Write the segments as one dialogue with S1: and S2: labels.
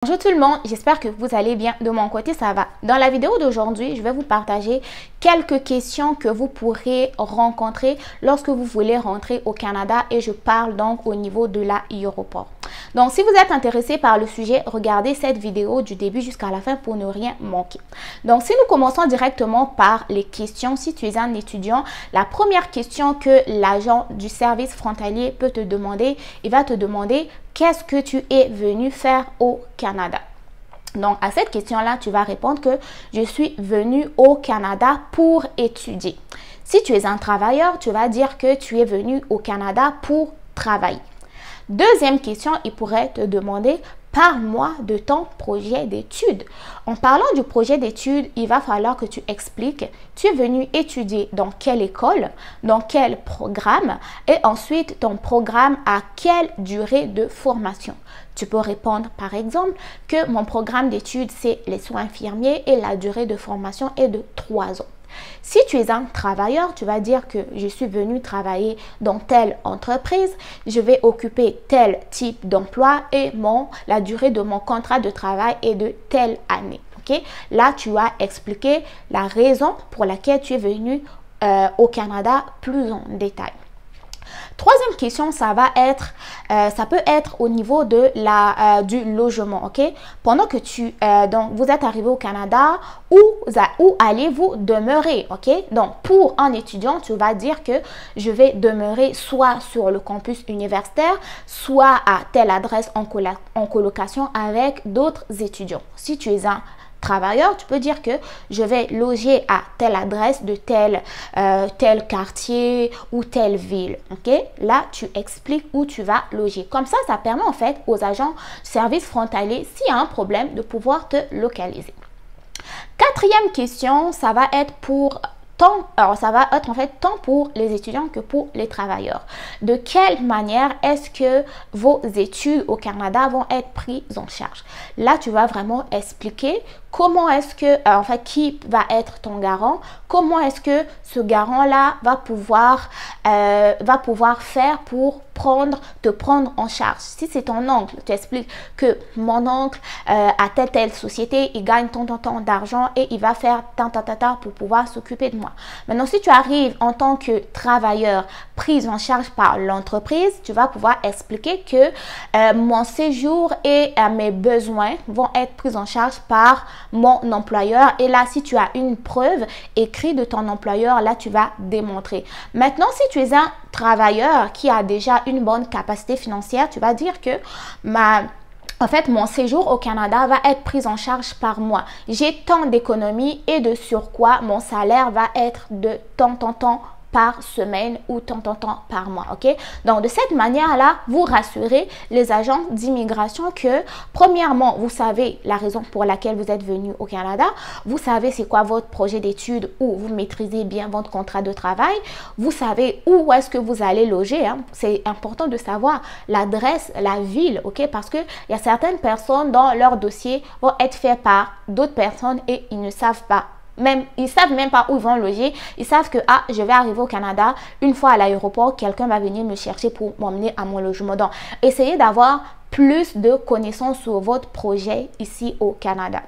S1: Bonjour tout le monde, j'espère que vous allez bien. De mon côté, ça va. Dans la vidéo d'aujourd'hui, je vais vous partager quelques questions que vous pourrez rencontrer lorsque vous voulez rentrer au Canada et je parle donc au niveau de l'aéroport. Donc, si vous êtes intéressé par le sujet, regardez cette vidéo du début jusqu'à la fin pour ne rien manquer. Donc, si nous commençons directement par les questions, si tu es un étudiant, la première question que l'agent du service frontalier peut te demander, il va te demander qu'est-ce que tu es venu faire au Canada? Donc, à cette question-là, tu vas répondre que je suis venu au Canada pour étudier. Si tu es un travailleur, tu vas dire que tu es venu au Canada pour travailler. Deuxième question, il pourrait te demander parle-moi de ton projet d'études. En parlant du projet d'études, il va falloir que tu expliques tu es venu étudier dans quelle école, dans quel programme et ensuite ton programme à quelle durée de formation. Tu peux répondre par exemple que mon programme d'études c'est les soins infirmiers et la durée de formation est de 3 ans. Si tu es un travailleur, tu vas dire que je suis venu travailler dans telle entreprise, je vais occuper tel type d'emploi et la durée de mon contrat de travail est de telle année. Okay? Là, tu as expliqué la raison pour laquelle tu es venu au Canada plus en détail. Troisième question, ça peut être au niveau de du logement, ok? Pendant que donc vous êtes arrivé au Canada, où allez-vous demeurer, ok? Donc pour un étudiant, tu vas dire que je vais demeurer soit sur le campus universitaire, soit à telle adresse en colocation avec d'autres étudiants. Si tu es un travailleur, tu peux dire que je vais loger à telle adresse de tel quartier ou telle ville. Ok? Là, tu expliques où tu vas loger. Comme ça permet en fait aux agents de service frontalier, s'il y a un problème, de pouvoir te localiser. Quatrième question, ça va être ça va être en fait tant pour les étudiants que pour les travailleurs. De quelle manière est-ce que vos études au Canada vont être prises en charge? Là, tu vas vraiment expliquer comment est-ce que, qui va être ton garant, comment est-ce que ce garant-là va pouvoir faire pour te prendre en charge. Si c'est ton oncle, tu expliques que mon oncle a telle société, il gagne tant d'argent et il va faire tant pour pouvoir s'occuper de moi. Maintenant, si tu arrives en tant que travailleur pris en charge par l'entreprise, tu vas pouvoir expliquer que mon séjour et mes besoins vont être pris en charge par mon employeur. Et là, si tu as une preuve écrite de ton employeur, là, tu vas démontrer. Maintenant, si tu es un travailleur qui a déjà une bonne capacité financière, tu vas dire que mon séjour au Canada va être pris en charge par moi. J'ai tant d'économies et de surcroît, mon salaire va être de tant par semaine ou tant par mois, ok? Donc, de cette manière-là, vous rassurez les agents d'immigration que, premièrement, vous savez la raison pour laquelle vous êtes venu au Canada, vous savez c'est quoi votre projet d'études ou vous maîtrisez bien votre contrat de travail, vous savez où est-ce que vous allez loger, hein? C'est important de savoir l'adresse, la ville, ok? Parce qu'il y a certaines personnes dans leur dossier vont être faits par d'autres personnes et ils ne savent pas. Ils savent même pas où ils vont loger. Ils savent que je vais arriver au Canada. Une fois à l'aéroport, quelqu'un va venir me chercher pour m'emmener à mon logement. Donc, essayez d'avoir plus de connaissances sur votre projet ici au Canada.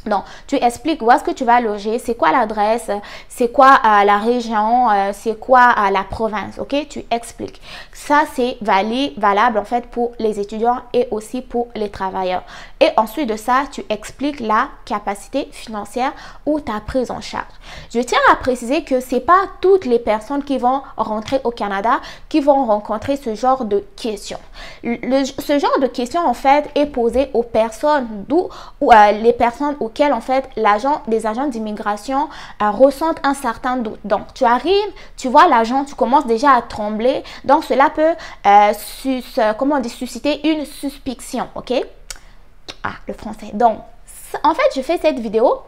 S1: Donc, tu expliques où est-ce que tu vas loger, c'est quoi l'adresse, c'est quoi la région, c'est quoi la province, ok? Tu expliques. Ça, c'est valable en fait pour les étudiants et aussi pour les travailleurs. Et ensuite de ça, tu expliques la capacité financière ou ta prise en charge. Je tiens à préciser que c'est pas toutes les personnes qui vont rentrer au Canada qui vont rencontrer ce genre de questions. Ce genre de questions en fait est posé aux personnes les personnes auxquelles en fait les agents d'immigration ressentent un certain doute. Donc, tu arrives, tu vois l'agent, tu commences déjà à trembler. Donc, cela peut susciter une suspicion, ok? Le français. Donc, en fait, je fais cette vidéo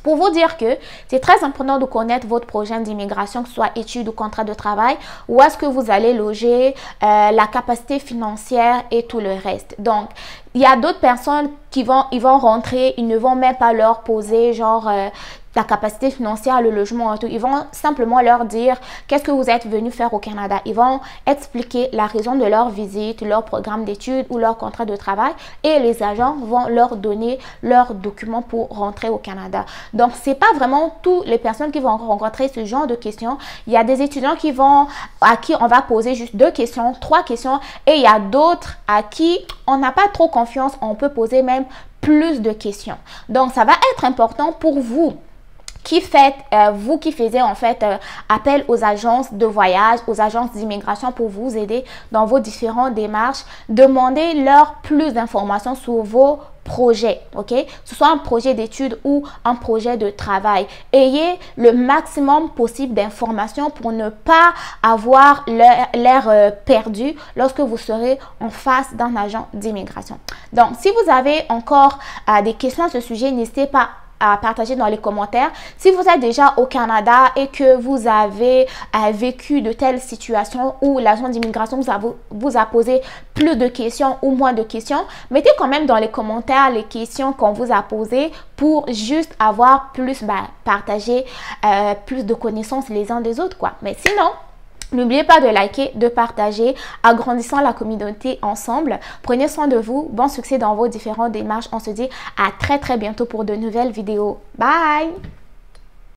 S1: pour vous dire que c'est très important de connaître votre projet d'immigration, que ce soit études ou contrat de travail, où est-ce que vous allez loger, la capacité financière et tout le reste. Donc, il y a d'autres personnes ils vont rentrer, ils ne vont même pas leur poser genre la capacité financière, le logement et tout. Ils vont simplement leur dire qu'est-ce que vous êtes venu faire au Canada. Ils vont expliquer la raison de leur visite, leur programme d'études ou leur contrat de travail et les agents vont leur donner leurs documents pour rentrer au Canada. Donc, c'est pas vraiment toutes les personnes qui vont rencontrer ce genre de questions. Il y a des étudiants à qui on va poser juste 2 questions, 3 questions et il y a d'autres à qui on n'a pas trop confiance. On peut poser même plus de questions. Donc, ça va être important pour vous qui faisiez en fait appel aux agences de voyage, aux agences d'immigration pour vous aider dans vos différentes démarches. Demandez-leur plus d'informations sur vos projets, ok? Que ce soit un projet d'études ou un projet de travail. Ayez le maximum possible d'informations pour ne pas avoir l'air perdu lorsque vous serez en face d'un agent d'immigration. Donc, si vous avez encore des questions à ce sujet, n'hésitez pas à partager dans les commentaires. Si vous êtes déjà au Canada et que vous avez vécu de telles situations où l'agent d'immigration vous a posé plus de questions ou moins de questions, mettez quand même dans les commentaires les questions qu'on vous a posées pour juste avoir plus, partager plus de connaissances les uns des autres, quoi. Mais sinon, n'oubliez pas de liker, de partager, agrandissant la communauté ensemble. Prenez soin de vous. Bon succès dans vos différentes démarches. On se dit à très bientôt pour de nouvelles vidéos. Bye!